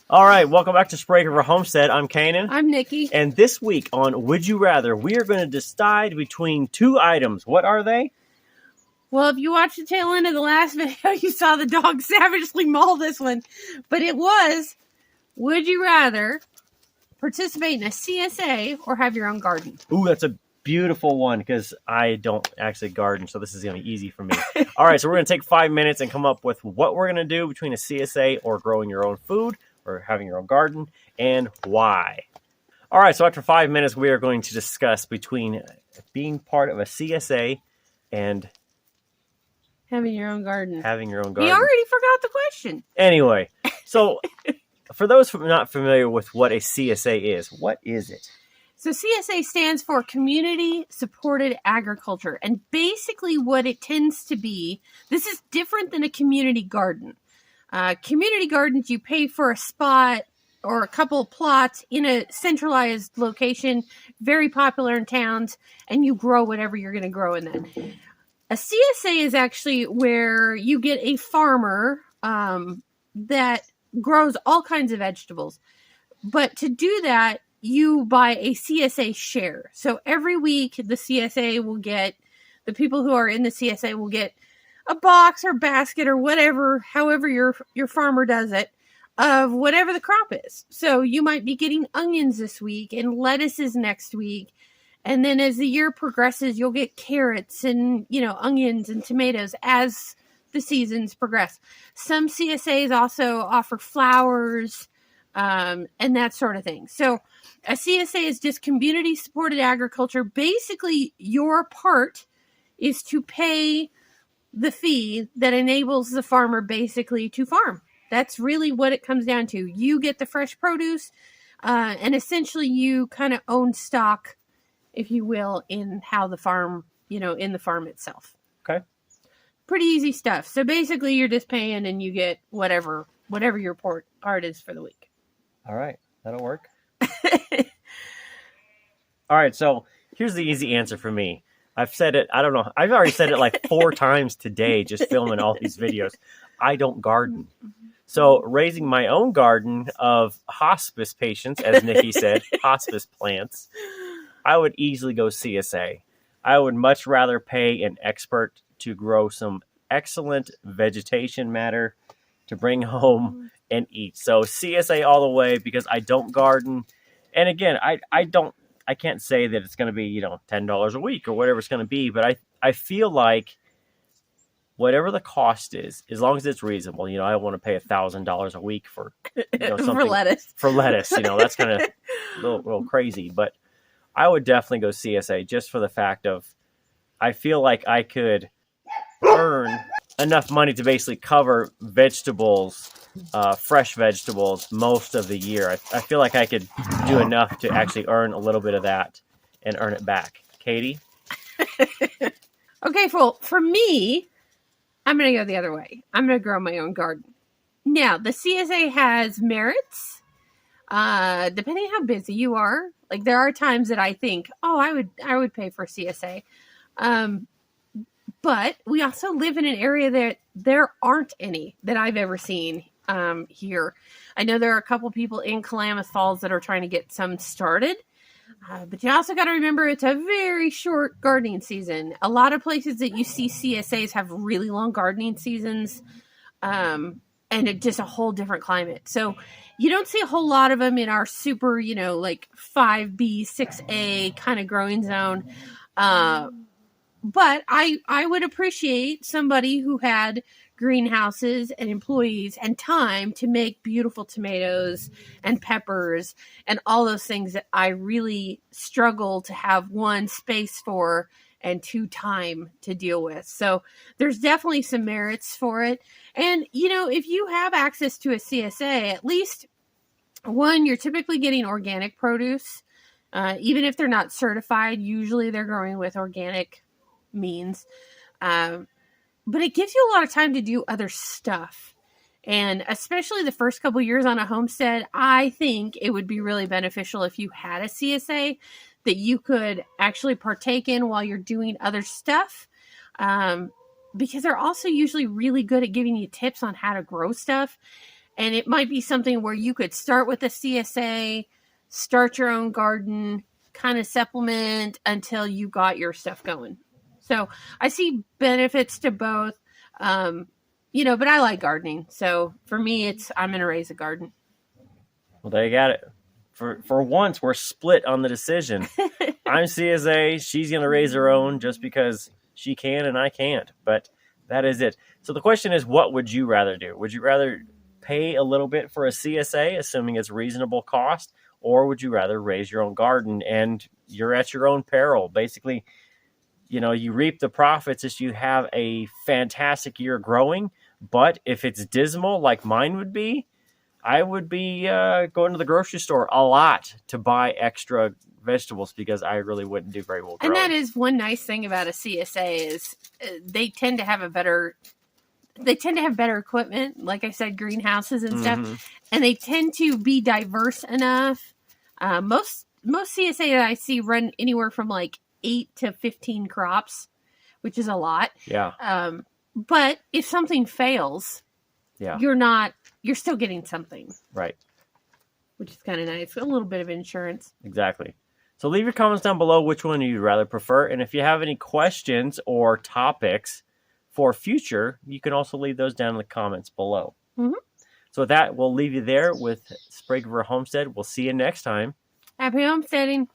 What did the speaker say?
All right, welcome back to Sprague River Homestead. I'm Kanan. I'm Nikki. And this week on Would You Rather, we are going to decide between two items. What are they? Well, if you watched the tail end of the last video, you saw the dog savagely maul this one. But it was, would you rather participate in a CSA or have your own garden? Ooh, that's a beautiful one because I don't actually garden, so this is going to be easy for me. All right, so we're going to take 5 minutes and come up with what we're going to do between a CSA or growing your own food or having your own garden and why. All right, so after 5 minutes, we are going to discuss between being part of a CSA and having your own garden. Having your own garden. We already forgot the question. Anyway, so for those who are not familiar with what a CSA is, what is it? So CSA stands for Community Supported Agriculture. And basically what it tends to be, this is different than a community garden. Community gardens, you pay for a spot or a couple of plots in a centralized location, very popular in towns, and you grow whatever you're going to grow in that. A CSA is actually where you get a farmer that grows all kinds of vegetables. But to do that, you buy a CSA share. So every week, the CSA will get, the people who are in the CSA will get a box or basket or whatever, however your farmer does it, of whatever the crop is. So you might be getting onions this week and lettuces next week. And then as the year progresses, you'll get carrots and, onions and tomatoes as the seasons progress. Some CSAs also offer flowers and that sort of thing. So a CSA is just community supported agriculture. Basically, your part is to pay the fee that enables the farmer basically to farm. That's really what it comes down to. You get the fresh produce and essentially you kind of own stock, if you will, in how the farm, in the farm itself. Okay. Pretty easy stuff. So basically you're just paying and you get whatever your part is for the week. All right. That'll work. All right. So here's the easy answer for me. I've said it. I don't know. I've already said it like 4 times today, just filming all these videos. I don't garden. So raising my own garden of hospice patients, as Nikki said, hospice plants, I would easily go CSA. I would much rather pay an expert to grow some excellent vegetation matter to bring home and eat. So CSA all the way because I don't garden. And again, I can't say that it's going to be, $10 a week or whatever it's going to be, but I feel like whatever the cost is, as long as it's reasonable, I don't want to pay $1,000 a week for something for lettuce. For lettuce, that's kind of a little crazy, but I would definitely go CSA just for the fact of I feel like I could earn enough money to basically cover vegetables, fresh vegetables, most of the year. I feel like I could do enough to actually earn a little bit of that and earn it back. Katie? Okay, well, for me, I'm going to go the other way. I'm going to grow my own garden. Now, the CSA has merits, depending how busy you are. Like, there are times that I think, I would pay for CSA. But we also live in an area that there aren't any that I've ever seen here. I know there are a couple people in Klamath Falls that are trying to get some started. But you also got to remember it's a very short gardening season. A lot of places that you see CSAs have really long gardening seasons. And it's just a whole different climate. So you don't see a whole lot of them in our super, like 5B, 6A kind of growing zone. But I would appreciate somebody who had greenhouses and employees and time to make beautiful tomatoes and peppers and all those things that I really struggle to have, 1, space for, and 2, time to deal with. So there's definitely some merits for it. And, if you have access to a CSA, at least 1, you're typically getting organic produce. Even if they're not certified, usually they're growing with organic means. But it gives you a lot of time to do other stuff. And especially the first couple years on a homestead, I think it would be really beneficial if you had a CSA that you could actually partake in while you're doing other stuff. Because they're also usually really good at giving you tips on how to grow stuff. And it might be something where you could start with a CSA, start your own garden, kind of supplement until you got your stuff going. So I see benefits to both. But I like gardening. So for me, I'm going to raise a garden. Well, there you got it. For once, we're split on the decision. I'm CSA. She's going to raise her own just because she can and I can't. But that is it. So the question is, what would you rather do? Would you rather pay a little bit for a CSA, assuming it's reasonable cost, or would you rather raise your own garden and you're at your own peril? Basically, you reap the profits if you have a fantastic year growing. But if it's dismal like mine would be, I would be going to the grocery store a lot to buy extra vegetables because I really wouldn't do very well growing. And that is one nice thing about a CSA is they tend to have better equipment, like I said, greenhouses and stuff, and they tend to be diverse enough. Most CSA that I see run anywhere from like 8 to 15 crops, which is a lot. Yeah. But if something fails, you're still getting something. Right. Which is kind of nice. A little bit of insurance. Exactly. So leave your comments down below which one you'd rather prefer. And if you have any questions or topics for future, you can also leave those down in the comments below. Mm-hmm. So with that, we'll leave you there with Sprague River Homestead. We'll see you next time. Happy homesteading.